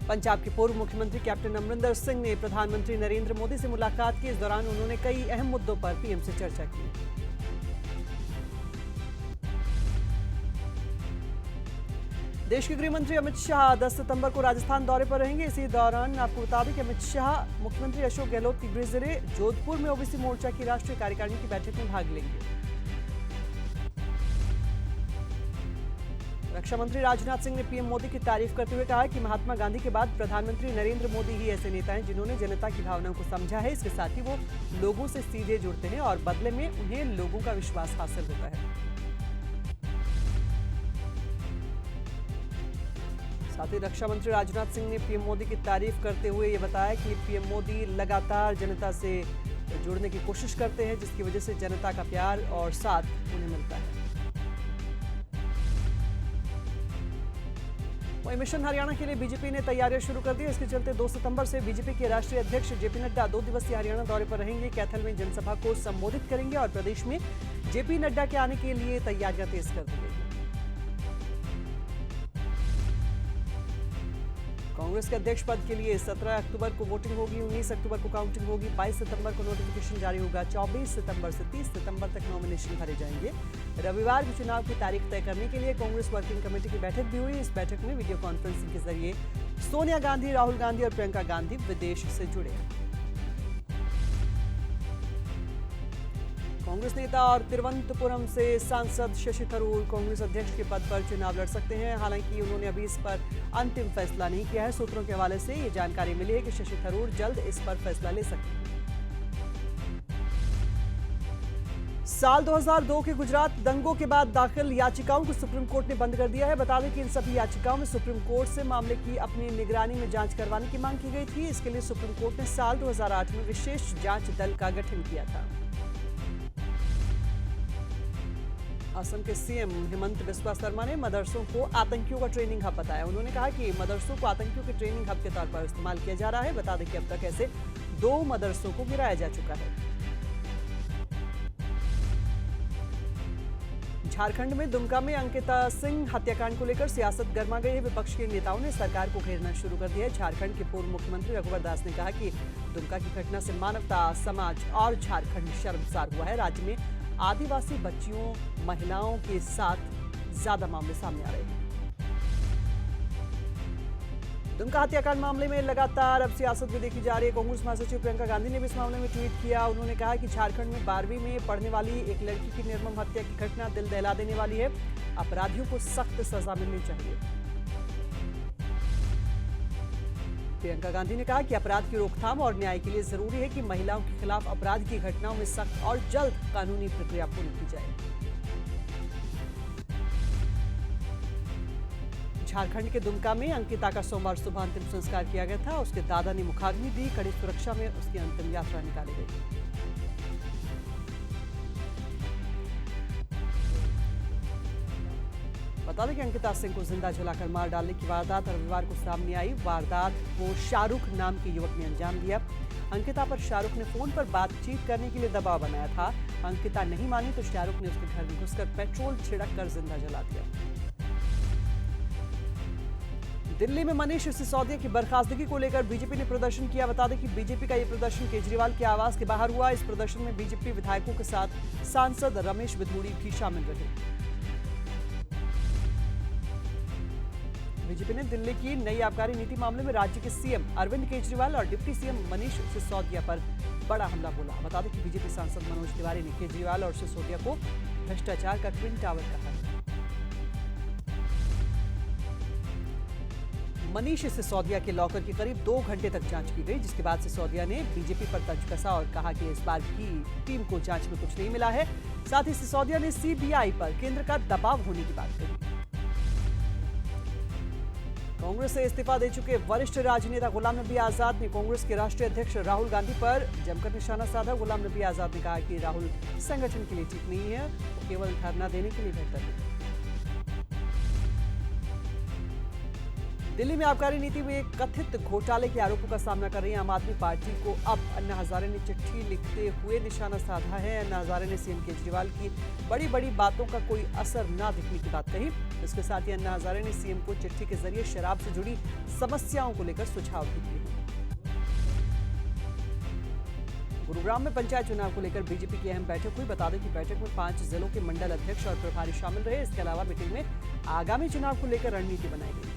पंजाब के पूर्व मुख्यमंत्री कैप्टन अमरिंदर सिंह ने प्रधानमंत्री नरेंद्र मोदी से मुलाकात की। इस दौरान उन्होंने कई अहम मुद्दों पर पीएम से चर्चा की। देश के गृह मंत्री अमित शाह 10 सितंबर को राजस्थान दौरे पर रहेंगे। इसी दौरान आपको बता दें कि अमित शाह मुख्यमंत्री अशोक गहलोत के गृह जिले जोधपुर में ओबीसी मोर्चा की राष्ट्रीय कार्यकारिणी की बैठक में भाग लेंगे। रक्षा मंत्री राजनाथ सिंह ने पीएम मोदी की तारीफ करते हुए कहा कि महात्मा गांधी के बाद प्रधानमंत्री नरेंद्र मोदी ही ऐसे नेता हैं जिन्होंने जनता की भावनाओं को समझा है। इसके साथ ही वो लोगों से सीधे जुड़ते हैं और बदले में उन्हें लोगों का विश्वास हासिल होता है। साथ ही रक्षा मंत्री राजनाथ सिंह ने पीएम मोदी की तारीफ करते हुए ये बताया कि पीएम मोदी लगातार जनता से जुड़ने की कोशिश करते हैं, जिसकी वजह से जनता का प्यार और साथ उन्हें मिलता है। वहीं मिशन हरियाणा के लिए बीजेपी ने तैयारियां शुरू कर दी। इसके चलते 2 सितंबर से बीजेपी के राष्ट्रीय अध्यक्ष जेपी नड्डा 2 दिवसीय हरियाणा दौरे पर रहेंगे। कैथल में जनसभा को संबोधित करेंगे और प्रदेश में जेपी नड्डा के आने के लिए तैयारियां तेज कर दी गई। कांग्रेस के अध्यक्ष पद के लिए 17 अक्टूबर को वोटिंग होगी, 19 अक्टूबर को काउंटिंग होगी, 22 सितंबर को नोटिफिकेशन जारी होगा, 24 सितंबर से 30 सितंबर तक नॉमिनेशन भरे जाएंगे। रविवार को चुनाव की तारीख तय करने के लिए कांग्रेस वर्किंग कमेटी की बैठक भी हुई। इस बैठक में वीडियो कॉन्फ्रेंसिंग के जरिए सोनिया गांधी, राहुल गांधी और प्रियंका गांधी विदेश से जुड़े। कांग्रेस नेता और तिरुवनंतपुरम से सांसद शशि थरूर कांग्रेस अध्यक्ष के पद पर चुनाव लड़ सकते हैं। हालांकि उन्होंने अभी इस पर अंतिम फैसला नहीं किया है। सूत्रों के हवाले से ये जानकारी मिली है कि शशि थरूर जल्द इस पर फैसला ले सकते हैं। साल 2002 के गुजरात दंगों के बाद दाखिल याचिकाओं को सुप्रीम कोर्ट ने बंद कर दिया है। बता दें कि इन सभी याचिकाओं में सुप्रीम कोर्ट से मामले की अपनी निगरानी में जांच करवाने की मांग की गई थी। इसके लिए सुप्रीम कोर्ट ने साल 2008 में विशेष जांच दल का गठन किया था। असम के सीएम हेमंत बिस्वा शर्मा ने मदरसों को आतंकियों का ट्रेनिंग हब बताया। उन्होंने कहा कि मदरसों को आतंकियों के ट्रेनिंग हब के तौर पर इस्तेमाल किया जा रहा है। बता दें कि अब तक ऐसे 2 मदरसों को गिराया जा चुका है। झारखंड में दुमका में अंकिता सिंह हत्याकांड को लेकर सियासत गर्मा गई है। विपक्ष के नेताओं ने सरकार को घेरना शुरू कर दिया है। झारखंड के पूर्व मुख्यमंत्री रघुवर दास ने कहा कि दुमका की घटना से मानवता, समाज और झारखंड शर्मसार हुआ है। राज्य में आदिवासी बच्चियों, महिलाओं के साथ ज्यादा मामले सामने आ रहे हैं। दुमका हत्याकांड मामले में लगातार अब सियासत भी देखी जा रही है। कांग्रेस महासचिव प्रियंका गांधी ने भी इस मामले में ट्वीट किया। उन्होंने कहा कि झारखंड में 12वीं में पढ़ने वाली एक लड़की की निर्मम हत्या की घटना दिल दहला देने वाली है। अपराधियों को सख्त सजा मिलनी चाहिए। प्रियंका गांधी ने कहा कि अपराध की रोकथाम और न्याय के लिए जरूरी है कि महिलाओं के खिलाफ अपराध की घटनाओं में सख्त और जल्द कानूनी प्रक्रिया पूरी की जाए। झारखंड के दुमका में अंकिता का सोमवार सुबह अंतिम संस्कार किया गया था। उसके दादा ने मुखाग्नि दी। कड़ी सुरक्षा में उसकी अंतिम यात्रा निकाली गई। बता दें कि अंकिता सिंह को जिंदा जलाकर मार डालने की वारदात रविवार को सामने आई। वारदात को शाहरुख नाम के युवक ने अंजाम दिया। अंकिता पर शाहरुख ने फोन पर बातचीत करने के लिए दबाव बनाया था। अंकिता नहीं मानी तो शाहरुख ने उसके घर में घुसकर पेट्रोल छिड़क कर जिंदा जला दिया। दिल्ली में मनीष सिसोदिया की बर्खास्तगी को लेकर बीजेपी ने प्रदर्शन किया। बता दें कि बीजेपी का यह प्रदर्शन केजरीवाल के आवास के बाहर हुआ। इस प्रदर्शन में बीजेपी विधायकों के साथ सांसद रमेश बिधूड़ी भी शामिल रहे। बीजेपी ने दिल्ली की नई आबकारी नीति मामले में राज्य के सीएम अरविंद केजरीवाल और डिप्टी सीएम मनीष सिसोदिया पर बड़ा हमला बोला। बता दें कि बीजेपी सांसद मनोज तिवारी ने केजरीवाल और सिसोदिया को भ्रष्टाचार का ट्विन टावर कहा है। मनीष सिसोदिया के लॉकर की करीब 2 घंटे तक जांच की गई, जिसके बाद सिसोदिया ने बीजेपी पर तंज कसा और कहा कि इस बार की टीम को जांच में कुछ नहीं मिला है। साथ ही सिसोदिया ने सीबीआई पर केंद्र का दबाव होने की बात कही। कांग्रेस से इस्तीफा दे चुके वरिष्ठ राजनेता गुलाम नबी आजाद ने कांग्रेस के राष्ट्रीय अध्यक्ष राहुल गांधी पर जमकर निशाना साधा। गुलाम नबी आजाद ने कहा कि राहुल संगठन के लिए ठीक नहीं है, वो केवल धरना देने के लिए बेहतर है। दिल्ली में आबकारी नीति में कथित घोटाले के आरोपों का सामना कर रही आम आदमी पार्टी को अब अन्ना हजारे ने चिट्ठी लिखते हुए निशाना साधा है। अन्ना हजारे ने सीएम केजरीवाल की बड़ी बड़ी बातों का कोई असर न दिखने की बात कही। इसके साथ ही अन्ना हजारे ने सीएम को चिट्ठी के जरिए शराब से जुड़ी समस्याओं को लेकर सुझाव भी दिए। गुरुग्राम में पंचायत चुनाव को लेकर बीजेपी की अहम बैठक हुई। बता दें कि बैठक में 5 जिलों के मंडल अध्यक्ष और प्रभारी शामिल रहे। इसके अलावा मीटिंग में आगामी चुनाव को लेकर रणनीति बनाई गई।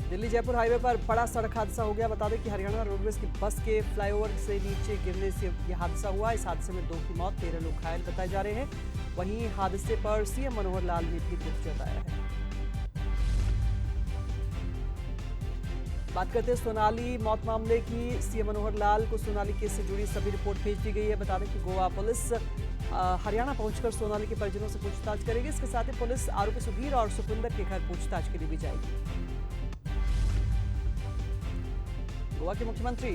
दिल्ली जयपुर हाईवे पर बड़ा सड़क हादसा हो गया। बता दें कि हरियाणा रोडवेज की बस के फ्लाईओवर से नीचे गिरने से यह हादसा हुआ। इस हादसे में 2 की मौत, 13 लोग घायल बताए जा रहे हैं। वहीं हादसे पर सीएम मनोहर लाल ने भी दुख जताया है। बात करते हैं सोनाली मौत मामले की। सीएम मनोहर लाल को सोनाली केस से जुड़ी सभी रिपोर्ट भेज दी गई है। बता दें कि गोवा पुलिस हरियाणा पहुंचकर सोनाली के परिजनों से पूछताछ करेगी। इसके साथ ही पुलिस आरोपी सुधीर और सुखविंदर के घर पूछताछ के लिए भी जाएगी। गोवा के मुख्यमंत्री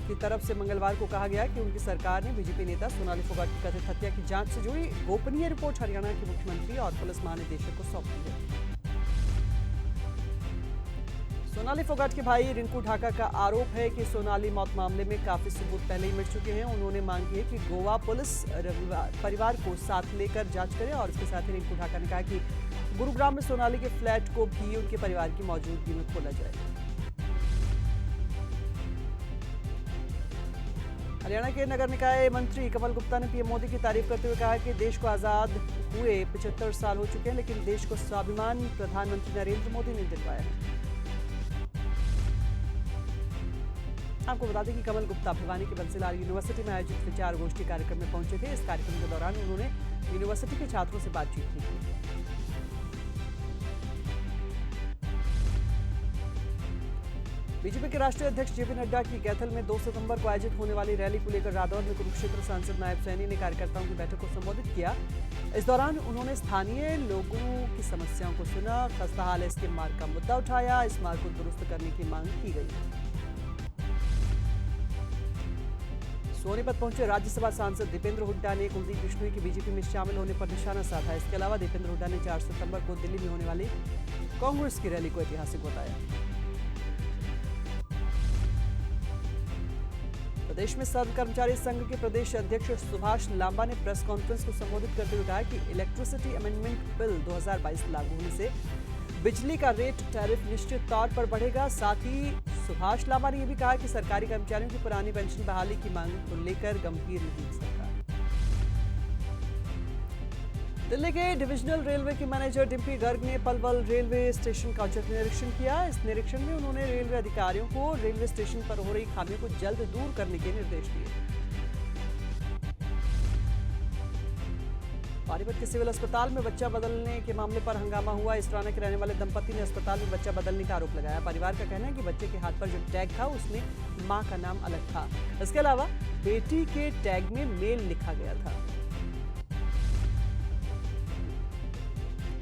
की तरफ से मंगलवार को कहा गया कि उनकी सरकार ने बीजेपी नेता सोनाली फोगाट की कथित हत्या की जांच से जुड़ी गोपनीय रिपोर्ट हरियाणा के मुख्यमंत्री और पुलिस महानिदेशक को सौंप दी है। सोनाली फोगाट के भाई रिंकू ढाका का आरोप है कि सोनाली मौत मामले में काफी सबूत पहले ही मिल चुके हैं। उन्होंने मांग की है कि गोवा पुलिस परिवार को साथ लेकर जांच करे और इसके साथ ही रिंकू ढाका ने कहा कि गुरुग्राम में सोनाली के फ्लैट को भी उनके परिवार की मौजूदगी में खोला जाए। हरियाणा के नगर निकाय मंत्री कमल गुप्ता ने पीएम मोदी की तारीफ करते हुए कहा कि देश को आजाद हुए 75 साल हो चुके हैं, लेकिन देश को स्वाभिमान प्रधानमंत्री नरेंद्र मोदी ने दिलवाया है। आपको बता दें कि कमल गुप्ता भिवानी के बंसीलाल यूनिवर्सिटी में आयोजित विचार गोष्ठी कार्यक्रम में पहुंचे थे। इस कार्यक्रम के दौरान उन्होंने यूनिवर्सिटी के छात्रों से बातचीत भी की। बीजेपी के राष्ट्रीय अध्यक्ष जेपी नड्डा की कैथल में 2 सितंबर को आयोजित होने वाली रैली को लेकर रादौर में कुरुक्षेत्र सांसद नायब सैनी ने कार्यकर्ताओं की बैठक को संबोधित किया। इस दौरान उन्होंने स्थानीय लोगों की समस्याओं को सुना। खस्ता हाल इसके मार्ग का मुद्दा उठाया। इस मार्ग को दुरुस्त करने की मांग की गई। सोनीपत पहुंचे राज्यसभा सांसद दीपेंद्र हुड्डा ने कुलदीप बिश्नोई की बीजेपी में शामिल होने पर निशाना साधा। इसके अलावा दीपेंद्र हुड्डा ने 4 सितंबर को दिल्ली में होने वाली कांग्रेस की रैली को ऐतिहासिक बताया। प्रदेश में सर्व कर्मचारी संघ के प्रदेश अध्यक्ष सुभाष लांबा ने प्रेस कॉन्फ्रेंस को संबोधित करते हुए कहा कि इलेक्ट्रिसिटी अमेंडमेंट बिल 2022 लागू होने से बिजली का रेट टैरिफ निश्चित तौर पर बढ़ेगा। साथ ही सुभाष लांबा ने यह भी कहा कि सरकारी कर्मचारियों की पुरानी पेंशन बहाली की मांग को लेकर गंभीर नहीं सरकार। दिल्ली के डिविजनल रेलवे के मैनेजर डिम्पी गर्ग ने पलवल रेलवे स्टेशन का औचक निरीक्षण किया। इस निरीक्षण में उन्होंने रेलवे अधिकारियों को रेलवे स्टेशन पर हो रही खामियों को जल्द दूर करने के निर्देश दिए। पानीपत के सिविल अस्पताल में बच्चा बदलने के मामले पर हंगामा हुआ। इसराना के रहने वाले दंपति ने अस्पताल में बच्चा बदलने का आरोप लगाया। परिवार का कहना है कि बच्चे के हाथ पर जो टैग था उसमें मां का नाम अलग था। इसके अलावा बेटी के टैग में मेल लिखा गया था।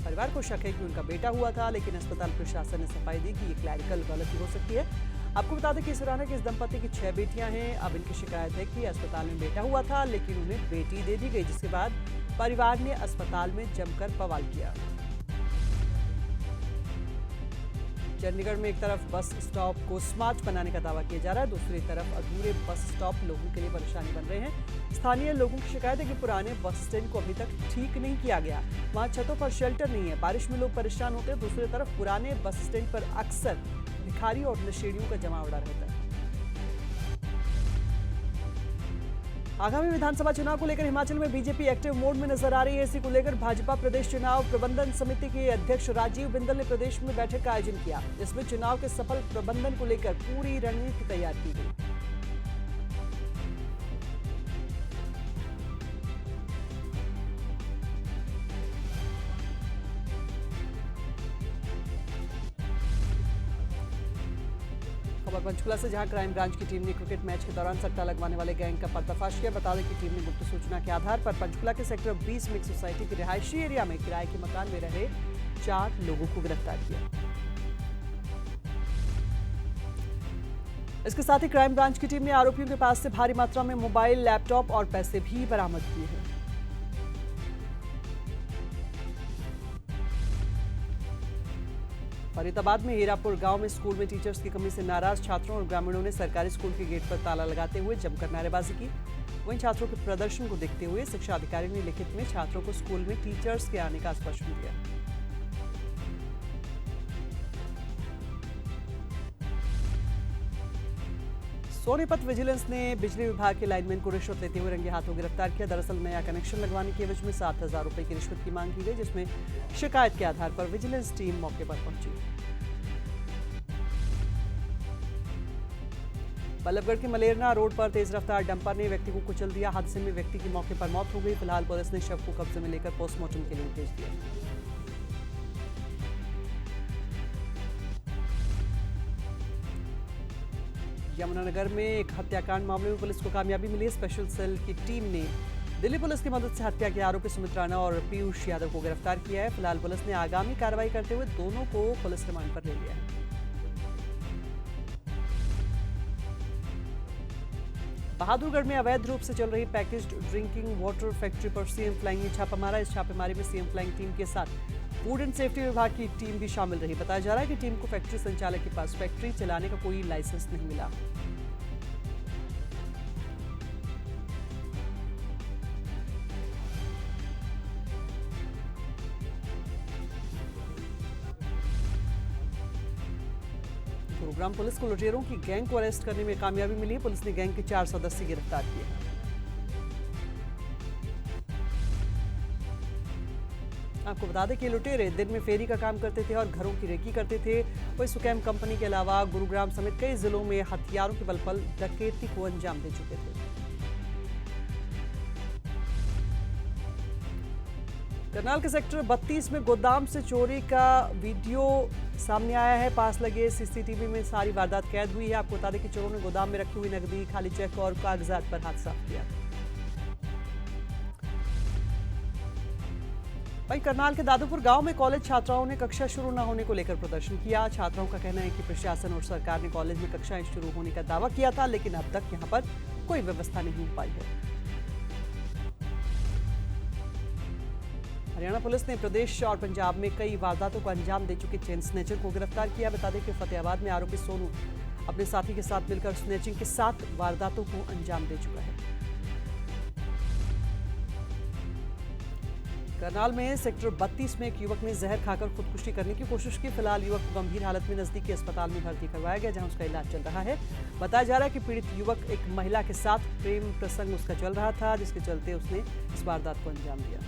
परिवार को शक है कि उनका बेटा हुआ था, लेकिन अस्पताल प्रशासन ने सफाई दी कि ये क्लैरिकल गलती हो सकती है। आपको बता दें कि इसराना के इस दंपति की 6 बेटियां हैं। अब इनकी शिकायत है कि अस्पताल में बेटा हुआ था, लेकिन उन्हें बेटी दे दी गई, जिसके बाद परिवार ने अस्पताल में जमकर बवाल किया। चंडीगढ़ में एक तरफ बस स्टॉप को स्मार्ट बनाने का दावा किया जा रहा है, दूसरी तरफ अधूरे बस स्टॉप लोगों के लिए परेशानी बन रहे हैं। स्थानीय लोगों की शिकायत है कि पुराने बस स्टैंड को अभी तक ठीक नहीं किया गया। वहां छतों पर शेल्टर नहीं है, बारिश में लोग परेशान होते हैं। दूसरी तरफ पुराने बस स्टैंड पर अक्सर भिखारी और नशेड़ियों का जमावड़ा रहता है। आगामी विधानसभा चुनाव को लेकर हिमाचल में बीजेपी एक्टिव मोड में नजर आ रही है। इसी को लेकर भाजपा प्रदेश चुनाव प्रबंधन समिति के अध्यक्ष राजीव बिंदल ने प्रदेश में बैठक का आयोजन किया। इसमें चुनाव के सफल प्रबंधन को लेकर पूरी रणनीति तैयार की गई। खबर पंचकुला से, जहां क्राइम ब्रांच की टीम ने क्रिकेट मैच के दौरान सट्टा लगवाने वाले गैंग का पर्दाफाश किया। बता दें कि टीम ने गुप्त सूचना के आधार पर पंचकुला के सेक्टर 20 मिक्स सोसाइटी के रिहायशी एरिया में किराए के मकान में रहे 4 लोगों को गिरफ्तार किया। इसके साथ ही क्राइम ब्रांच की टीम ने आरोपियों के पास से भारी मात्रा में मोबाइल, लैपटॉप और पैसे भी बरामद किए हैं। फरीदाबाद में हीरापुर गांव में स्कूल में टीचर्स की कमी से नाराज छात्रों और ग्रामीणों ने सरकारी स्कूल के गेट पर ताला लगाते हुए जमकर नारेबाजी की। वहीं छात्रों के प्रदर्शन को देखते हुए शिक्षा अधिकारी ने लिखित में छात्रों को स्कूल में टीचर्स के आने का आश्वासन दिया। सोनीपत विजिलेंस ने बिजली विभाग के लाइनमैन को रिश्वत लेते हुए रंगे हाथों गिरफ्तार किया। दरअसल नया कनेक्शन लगवाने की एवज में 7,000 रुपए की रिश्वत की मांग की गई, जिसमें शिकायत के आधार पर विजिलेंस टीम मौके पर पहुंची। बल्लभगढ़ के मलेरना रोड पर तेज रफ्तार डंपर ने व्यक्ति को कुचल दिया। हादसे में व्यक्ति की मौके पर मौत हो गई। फिलहाल पुलिस ने शव को कब्जे में लेकर पोस्टमार्टम के लिए भेज दिया। यमुनानगर में एक हत्याकांड मामले में पुलिस को कामयाबी मिली। स्पेशल सेल की टीम ने दिल्ली पुलिस की मदद से हत्या के आरोपी सुमित राणा और पीयूष यादव को गिरफ्तार किया है। फिलहाल पुलिस ने आगामी कार्रवाई करते हुए दोनों को पुलिस रिमांड पर ले लिया है। बहादुरगढ़ में अवैध रूप से चल रही पैकेज्ड ड्रिंकिंग वाटर फैक्ट्री पर सीएम फ्लाइंग ने छापा मारा। इस छापेमारी में सीएम फ्लाइंग टीम के साथ फूड एंड सेफ्टी विभाग की टीम भी शामिल रही। बताया जा रहा है कि टीम को फैक्ट्री संचालक के पास फैक्ट्री चलाने का कोई लाइसेंस नहीं मिला। गुरुग्राम पुलिस को लुटेरों की गैंग को अरेस्ट करने में कामयाबी मिली। पुलिस ने गैंग के 4 सदस्य गिरफ्तार किए। आपको बता दें कि लुटेरे दिन में फेरी का काम करते थे और घरों की रेकी करते थे। वही सुकैम कंपनी के अलावा गुरुग्राम समेत कई जिलों में हथियारों के बल पर डकैती को अंजाम दे चुके थे। करनाल के सेक्टर 32 में गोदाम से चोरी का वीडियो सामने आया है। पास लगे सीसीटीवी में सारी वारदात कैद हुई है। आपको बता दें कि चोरों ने गोदाम में रखी हुई नकदी, खाली चेक और कागजात पर हाथ साफ किया। वहीं करनाल के दादूपुर गांव में कॉलेज छात्राओं ने कक्षा शुरू न होने को लेकर प्रदर्शन किया। छात्राओं का कहना है कि प्रशासन और सरकार ने कॉलेज में कक्षाएं शुरू होने का दावा किया था, लेकिन अब तक यहां पर कोई व्यवस्था नहीं हो पाई है। हरियाणा पुलिस ने प्रदेश और पंजाब में कई वारदातों को अंजाम दे चुके चेन स्नेचर को गिरफ्तार किया। बता दें कि फतेहाबाद में आरोपी सोनू अपने साथी के साथ मिलकर स्नेचिंग के 7 वारदातों को अंजाम दे चुका है। करनाल में सेक्टर 32 में एक युवक ने जहर खाकर खुदकुशी करने की कोशिश की। फिलहाल युवक को गंभीर हालत में नजदीकी अस्पताल में भर्ती करवाया गया, जहां उसका इलाज चल रहा है। बताया जा रहा है कि पीड़ित युवक एक महिला के साथ प्रेम प्रसंग उसका चल रहा था, जिसके चलते उसने इस वारदात को अंजाम दिया।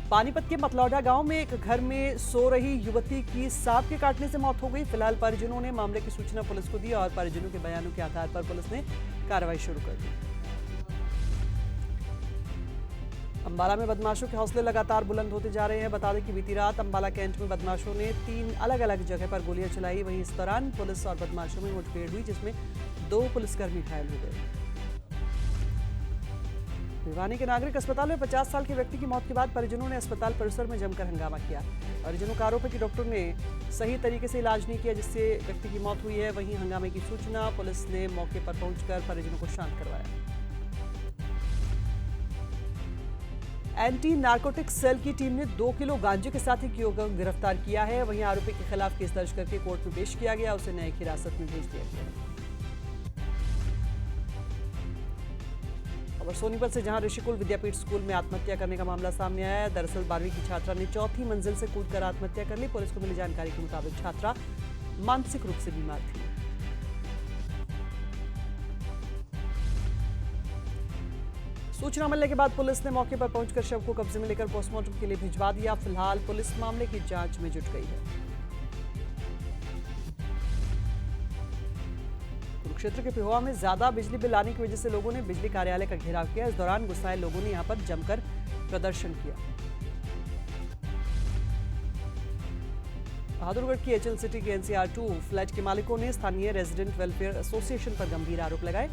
पानीपत के मतलौडा गांव में एक घर में सो रही युवती की सांप के काटने से मौत हो गई। फिलहाल परिजनों ने मामले की सूचना पुलिस को दी और परिजनों के बयानों के आधार पर पुलिस ने कार्रवाई शुरू कर दी। अंबाला में बदमाशों के हौसले लगातार बुलंद होते जा रहे हैं। बता दें कि बीती रात अंबाला कैंट में बदमाशों ने 3 अलग अलग जगह पर गोलियां चलाई। वहीं इस दौरान पुलिस और बदमाशों में मुठभेड़ हुई, जिसमें 2 पुलिसकर्मी घायल हो गए। भिवानी के नागरिक अस्पताल में 50 साल के व्यक्ति की मौत के बाद परिजनों ने अस्पताल परिसर में जमकर हंगामा किया। परिजनों का आरोप है कि डॉक्टर ने सही तरीके से इलाज नहीं किया, जिससे व्यक्ति की मौत हुई है। वहीं हंगामे की सूचना पुलिस ने मौके पर पहुंचकर परिजनों को शांत करवाया। एंटी नारकोटिक्स सेल की टीम ने 2 किलो गांजे के साथ एक युवक को गिरफ्तार किया है। वहीं आरोपी के खिलाफ केस दर्ज करके कोर्ट में पेश किया गया, उसे न्यायिक हिरासत में भेज दिया गया। और सोनीपत से जहां ऋषिकुल विद्यापीठ स्कूल में आत्महत्या करने का मामला सामने आया है। दरअसल 12वीं की छात्रा ने 4थी मंजिल से कूदकर आत्महत्या कर ली। पुलिस को मिली जानकारी के मुताबिक छात्रा मानसिक रूप से बीमार थी। सूचना मिलने के बाद पुलिस ने मौके पर पहुंचकर शव को कब्जे में लेकर पोस्टमार्टम के लिए भिजवा दिया। फिलहाल पुलिस मामले की जांच में जुट गई है। कुरुक्षेत्र के पिहोवा में ज्यादा बिजली बिल आने की वजह से लोगों ने बिजली कार्यालय का घेराव किया। इस दौरान गुस्साए लोगों ने यहां पर जमकर प्रदर्शन किया। बहादुरगढ़ की एचएल सिटी के एनसीआर 2 फ्लैट के मालिकों ने स्थानीय रेजिडेंट वेलफेयर एसोसिएशन पर गंभीर आरोप लगाए।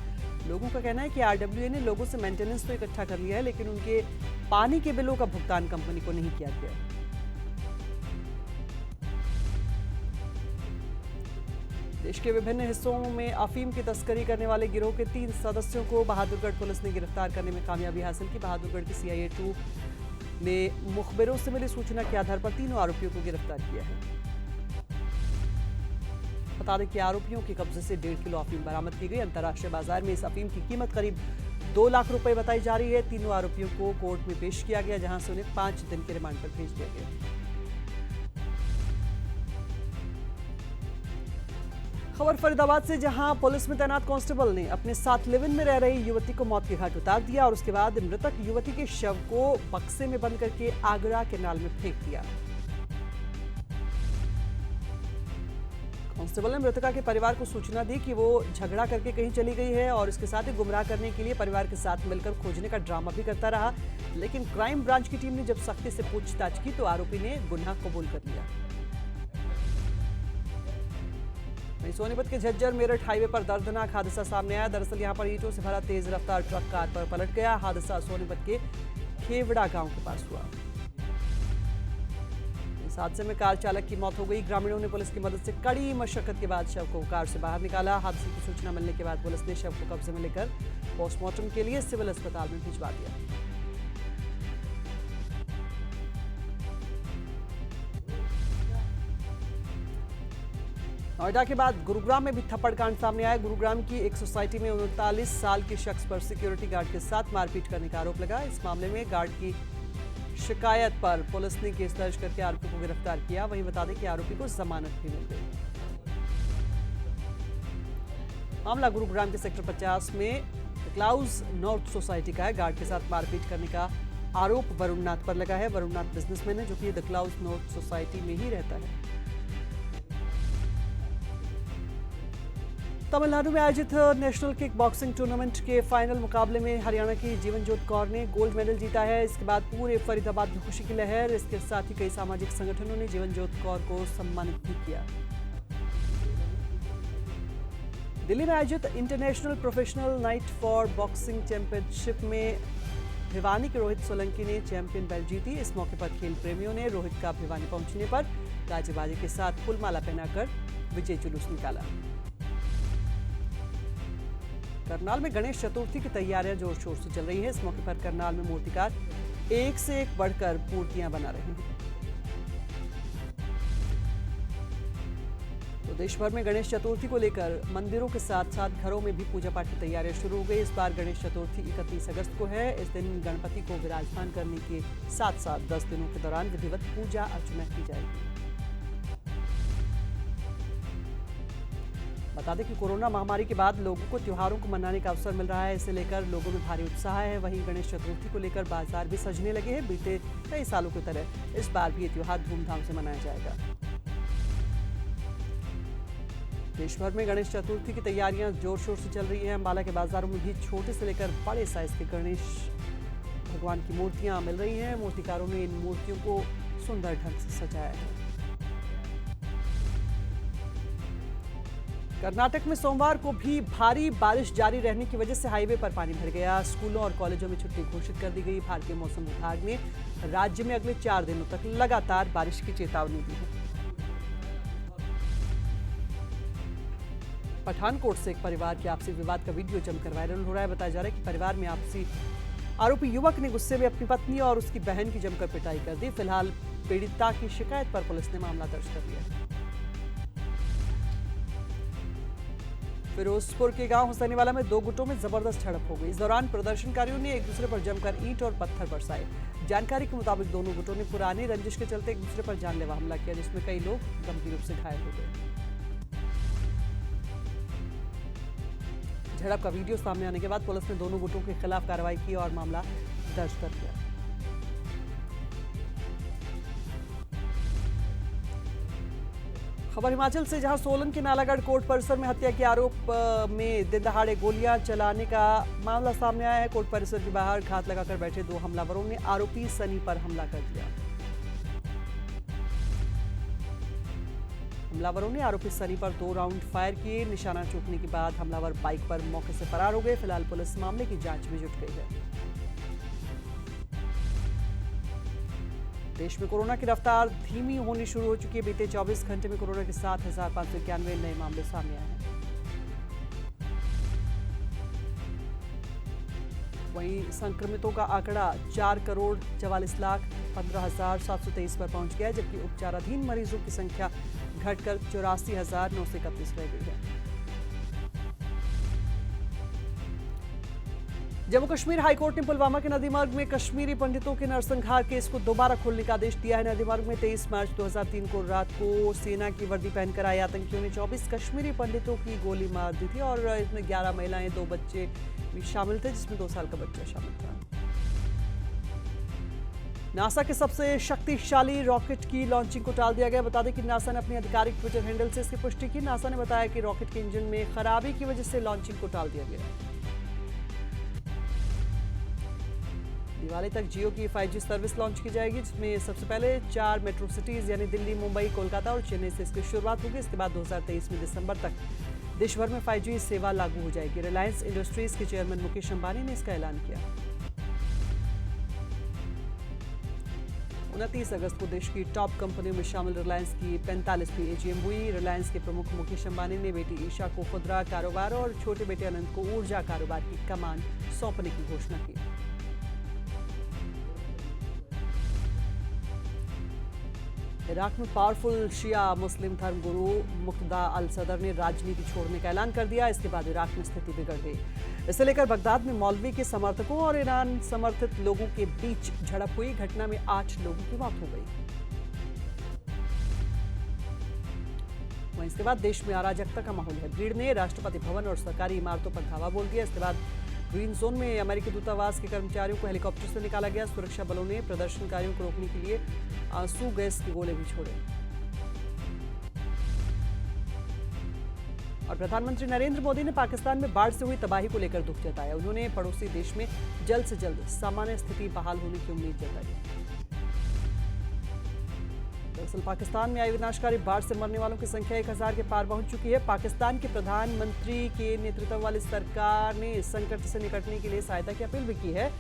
लोगों का कहना है कि आरडब्ल्यूए ने लोगों से मेंटेनेंस तो इकट्ठा कर लिया है, लेकिन उनके पानी के बिलों का भुगतान कंपनी को नहीं किया गया। देश के विभिन्न हिस्सों में अफीम की तस्करी करने वाले गिरोह के 3 सदस्यों को बहादुरगढ़ पुलिस ने गिरफ्तार करने में कामयाबी हासिल की। बहादुरगढ़ की CIA 2 ने मुखबिरों से मिली सूचना के आधार पर तीनों आरोपियों को गिरफ्तार किया है। बता दें कि आरोपियों के कब्जे से 1.5 किलो अफीम बरामद की गई। अंतर्राष्ट्रीय बाजार में इस अफीम की कीमत करीब 2 लाख रुपए बताई जा रही है। तीनों आरोपियों को कोर्ट में पेश किया गया, जहां से उन्हें 5 दिन के रिमांड पर भेज दिया गया। खबर फरीदाबाद से, जहां पुलिस में तैनात कांस्टेबल ने अपने साथ लिव इन में रह रही युवती को मौत के घाट उतार दिया और उसके बाद मृतक युवती के शव को बक्से में बंद करके आगरा के नाल में फेंक दिया। कांस्टेबल ने मृतका के परिवार को सूचना दी कि वो झगड़ा करके कहीं चली गई है और इसके साथ ही गुमराह करने के लिए परिवार के साथ मिलकर खोजने का ड्रामा भी करता रहा। लेकिन क्राइम ब्रांच की टीम ने जब सख्ती से पूछताछ की तो आरोपी ने गुनाह कबूल कर लिया। सोनीपत के झज्जर मेरठ हाईवे पर दर्दनाक हादसा सामने आया। दरअसल यहां पर ईंटों से भरा तेज रफ्तार ट्रक कार पर पलट गया। हादसा सोनीपत के खेवड़ा गांव के पास हुआ। इस हादसे में कार चालक की मौत हो गई। ग्रामीणों ने पुलिस की मदद से कड़ी मशक्कत के बाद शव को कार से बाहर निकाला। हादसे की सूचना मिलने के बाद पुलिस ने शव को कब्जे में लेकर पोस्टमार्टम के लिए सिविल अस्पताल में भिजवा दिया। नोएडा के बाद गुरुग्राम में भी थप्पड़ कांड सामने आया। गुरुग्राम की एक सोसाइटी में 39 साल के शख्स पर सिक्योरिटी गार्ड के साथ मारपीट करने का आरोप लगा। इस मामले में गार्ड की शिकायत पर पुलिस ने केस दर्ज करके आरोपी को गिरफ्तार किया। वहीं बता दें कि आरोपी को जमानत भी मिल गई। मामला गुरुग्राम के सेक्टर 50 में क्लाउज नॉर्थ सोसाइटी का है। गार्ड के साथ मारपीट करने का आरोप वरुण नाथ पर लगा है। वरुण नाथ बिजनेसमैन है जो कि द क्लाउज नॉर्थ सोसाइटी में ही रहता है। तमिलनाडु में आयोजित नेशनल किक बॉक्सिंग टूर्नामेंट के फाइनल मुकाबले में हरियाणा की जीवनजोत कौर ने गोल्ड मेडल जीता है। इसके बाद पूरे फरीदाबाद में खुशी की लहर। इसके साथ ही कई सामाजिक संगठनों ने जीवनजोत कौर को सम्मानित भी किया। दिल्ली में आयोजित international professional night for boxing championship में भिवानी के रोहित सोलंकी ने चैंपियन बेल्ट जीती। इस मौके पर खेल प्रेमियों ने रोहित का भिवानी पहुंचने पर गाजीबाजी के साथ फूलमाला पहनाकर विजय जुलूस निकाला। करनाल में गणेश चतुर्थी की तैयारियां जोर शोर से चल रही है। इस मौके पर करनाल में मूर्तिकार एक से एक बढ़कर मूर्तियां बना रहे हैं। तो देश भर में गणेश चतुर्थी को लेकर मंदिरों के साथ साथ घरों में भी पूजा पाठ की तैयारियां शुरू हो गई। इस बार गणेश चतुर्थी 31 अगस्त को है। इस दिन गणपति को विराजमान करने के साथ साथ 10 दिनों के दौरान विधिवत पूजा अर्चना की जाएगी। बता दें कि कोरोना महामारी के बाद लोगों को त्योहारों को मनाने का अवसर मिल रहा है। इसे लेकर लोगों में भारी उत्साह है। वहीं गणेश चतुर्थी को लेकर बाजार भी सजने लगे हैं। बीते कई सालों की तरह इस बार भी ये त्योहार धूमधाम से मनाया जाएगा। देश भर में गणेश चतुर्थी की तैयारियां जोर शोर से चल रही हैं। अम्बाला के बाजारों में भी छोटे से लेकर बड़े साइज के गणेश भगवान की मूर्तियां मिल रही हैं। मूर्तिकारों ने इन मूर्तियों को सुंदर ढंग से सजाया है। कर्नाटक में सोमवार को भी भारी बारिश जारी रहने की वजह से हाईवे पर पानी भर गया। स्कूलों और कॉलेजों में छुट्टी घोषित कर दी गई। भारतीय मौसम विभाग ने राज्य में अगले 4 दिनों तक लगातार बारिश की चेतावनी दी है। पठानकोट से एक परिवार के आपसी विवाद का वीडियो जमकर वायरल हो रहा है। बताया जा रहा है कि परिवार में आपसी आरोपी युवक ने गुस्से में अपनी पत्नी और उसकी बहन की जमकर पिटाई कर दी। फिलहाल पीड़िता की शिकायत पर पुलिस ने मामला दर्ज कर लिया है। फिरोजपुर के गांव हुसैनीवाला में 2 गुटों में जबरदस्त झड़प हो गई। इस दौरान प्रदर्शनकारियों ने एक दूसरे पर जमकर ईंट और पत्थर बरसाए। जानकारी के मुताबिक दोनों गुटों ने पुरानी रंजिश के चलते एक दूसरे पर जानलेवा हमला किया, जिसमें कई लोग गंभीर रूप से घायल हो गए। झड़प का वीडियो सामने आने के बाद पुलिस ने दोनों गुटों के खिलाफ कार्रवाई की और मामला दर्ज कर लिया। खबर हिमाचल से, जहां सोलन के नालागढ़ कोर्ट परिसर में हत्या के आरोप में दिन दहाड़े गोलियां चलाने का मामला सामने आया है। कोर्ट परिसर के बाहर घात लगाकर बैठे 2 हमलावरों ने आरोपी सनी पर हमला कर दिया। हमलावरों ने आरोपी सनी पर 2 राउंड फायर किए। निशाना चूकने के बाद हमलावर बाइक पर मौके से फरार हो गए। फिलहाल पुलिस मामले की जांच में जुट गई है। देश में कोरोना की रफ्तार धीमी होनी शुरू हो चुकी है। बीते 24 घंटे में कोरोना के 7,591 नए मामले सामने आए हैं। वहीं संक्रमितों का आंकड़ा 4,44,15,723 पर पहुंच गया है, जबकि उपचाराधीन मरीजों की संख्या घटकर 84,931 रह गई है। जम्मू कश्मीर हाईकोर्ट ने पुलवामा के नदी मार्ग में कश्मीरी पंडितों के नरसंहार केस को दोबारा खोलने का आदेश दिया है। नदी मार्ग में 23 मार्च 2003 को रात को सेना की वर्दी पहनकर आए आतंकियों ने 24 कश्मीरी पंडितों की गोली मार दी थी और इसमें 11 महिलाएं, 2 बच्चे भी शामिल थे, जिसमें 2 साल का बच्चा शामिल था। नासा के सबसे शक्तिशाली रॉकेट की लॉन्चिंग को टाल दिया गया। बता दें कि नासा ने अपनी आधिकारिक ट्विटर हैंडल से इसकी पुष्टि की। नासा ने बताया कि रॉकेट के इंजन में खराबी की वजह से लॉन्चिंग को टाल दिया गया। दिवाली तक जियो की 5G सर्विस लॉन्च की जाएगी, जिसमें सबसे पहले 4 मेट्रो सिटीज यानी दिल्ली, मुंबई, कोलकाता और चेन्नई से इसकी शुरुआत होगी। इसके बाद 2023 में दिसंबर तक देश भर में 5G सेवा लागू हो जाएगी। रिलायंस इंडस्ट्रीज के चेयरमैन मुकेश अंबानी ने इसका ऐलान किया। 29 अगस्त को देश की टॉप कंपनियों में शामिल रिलायंस की 45वीं AGM हुई। रिलायंस के प्रमुख मुकेश अंबानी ने बेटी ईशा को खुदरा कारोबार और छोटे बेटे अनंत को ऊर्जा कारोबार की कमान सौंपने की घोषणा की। इराक में पावरफुल शिया मुस्लिम धर्मगुरु मुक्तदा अल सदर ने राजनीति छोड़ने का ऐलान कर दिया। इसके बाद इराक में स्थिति बिगड़ गई। इसे लेकर बगदाद में मौलवी के समर्थकों और ईरान समर्थित लोगों के बीच झड़प हुई। घटना में 8 लोगों की मौत हो गई। वहीं इसके बाद देश में अराजकता का माहौल है। भीड़ ने राष्ट्रपति भवन और सरकारी इमारतों पर धावा बोल दिया। इसके बाद ग्रीन जोन में अमेरिकी दूतावास के कर्मचारियों को हेलीकॉप्टर से निकाला गया। सुरक्षा बलों ने प्रदर्शनकारियों को रोकने के लिए आंसू गैस के गोले भी छोड़े। और प्रधानमंत्री नरेंद्र मोदी ने पाकिस्तान में बाढ़ से हुई तबाही को लेकर दुख जताया। उन्होंने पड़ोसी देश में जल्द से जल्द सामान्य स्थिति बहाल होने की उम्मीद जताई। दरअसल पाकिस्तान में आई विनाशकारी बाढ़ से मरने वालों की संख्या 1000 के पार पहुंच चुकी है। पाकिस्तान के प्रधानमंत्री के नेतृत्व वाली सरकार ने इस संकट से निपटने के लिए सहायता की अपील भी की है।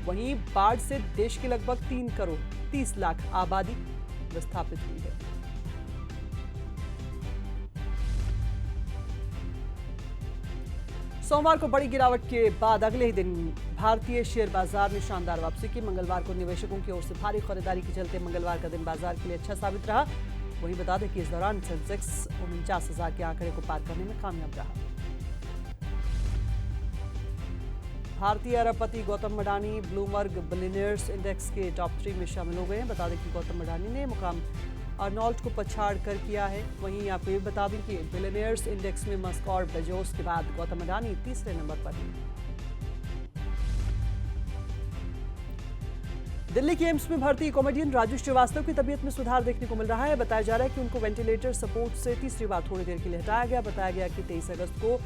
वहीं बाढ़ से देश की लगभग 3 करोड़ 30 लाख आबादी विस्थापित हुई है। सोमवार को बड़ी गिरावट के बाद अगले ही दिन भारतीय शेयर बाजार ने शानदार वापसी की। मंगलवार को निवेशकों की ओर से भारी खरीदारी के चलते मंगलवार का दिन बाजार के लिए अच्छा साबित रहा। वहीं बता दें कि इस दौरान सेंसेक्स 49,000 के आंकड़े को पार करने में कामयाब रहा। भारतीय अरबपति Gautam Adani Bloomberg billionaires index के टॉप 3 में शामिल हो गए हैं। बता दें कि गौतम अडानी ने मुकाम अर्नोल्ट को पछाड़ कर किया है। वहीं आपको ये बता दें कि बिलियनियर्स इंडेक्स में मस्क और बेजोस के बाद गौतम अडानी तीसरे नंबर पर हैं। दिल्ली के एम्स में भर्ती कॉमेडियन राजू श्रीवास्तव की तबीयत में सुधार देखने को मिल रहा है। बताया जा रहा है कि उनको वेंटिलेटर सपोर्ट से तीसरी बार थोड़ी देर के लिए हटाया गया। बताया गया कि 23 अगस्त को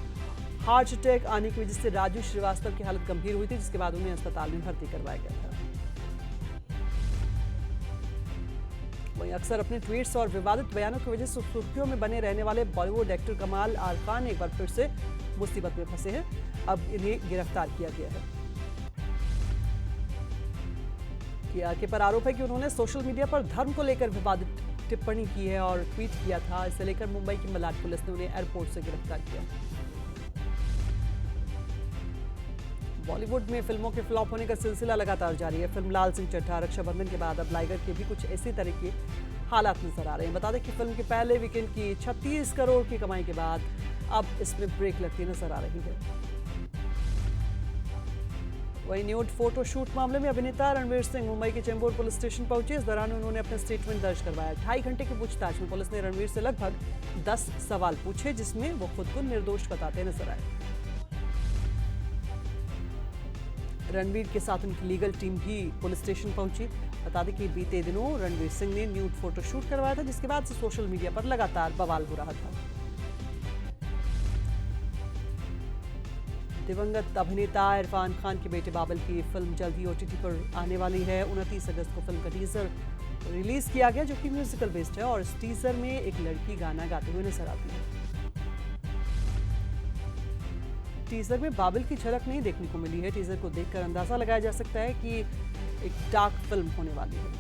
हार्ट अटैक आने की वजह से राजू श्रीवास्तव की हालत गंभीर हुई थी, जिसके बाद उन्हें अस्पताल में भर्ती करवाया गया था। वहीं अक्सर अपने ट्वीट्स और विवादित बयानों की वजह से सुर्खियों में बने रहने वाले बॉलीवुड एक्टर कमाल आर खान एक बार फिर से मुसीबत में फंसे हैं। अब इन्हें गिरफ्तार किया गया है। के पर आरोप है कि उन्होंने सोशल मीडिया पर धर्म को लेकर विवादित टिप्पणी की है और ट्वीट किया था। इसे लेकर मुंबई की मलाड पुलिस ने उन्हें एयरपोर्ट से गिरफ्तार किया। बॉलीवुड में फिल्मों के फ्लॉप होने का सिलसिला लगातार जारी है। फिल्म लाल सिंह चड्ढा, रक्षाबंधन के बाद अब लाइगर के भी कुछ इसी तरह के हालात नजर आ रहे हैं। बता दें कि फिल्म के पहले वीकेंड की 36 करोड़ की कमाई के बाद अब इसमें ब्रेक लगती नजर आ रही है। वहीं न्यूड फोटो शूट मामले में अभिनेता रणवीर सिंह मुंबई के चेंबूर पुलिस स्टेशन पहुंचे। इस दौरान उन्होंने अपना स्टेटमेंट दर्ज करवाया। 2.5 घंटे की पूछताछ में पुलिस ने रणवीर से लगभग 10 सवाल पूछे, जिसमें वो खुद को निर्दोष बताते नजर आए। रणवीर के साथ उनकी लीगल टीम भी पुलिस स्टेशन पहुंची। बता दें कि बीते दिनों रणवीर सिंह ने न्यूड फोटो शूट करवाया था, जिसके बाद से सोशल मीडिया पर लगातार बवाल हो रहा था। दिवंगत अभिनेता इरफान खान के बेटे बाबल की फिल्म जल्द ही OTT पर आने वाली है। 29 अगस्त को फिल्म का टीजर रिलीज किया गया, जो कि म्यूजिकल बेस्ड है और इस टीजर में एक लड़की गाना गाते हुए नजर आती है। टीजर में बाबल की झलक नहीं देखने को मिली है। टीजर को देखकर अंदाजा लगाया जा सकता है कि एक डार्क फिल्म होने वाली है।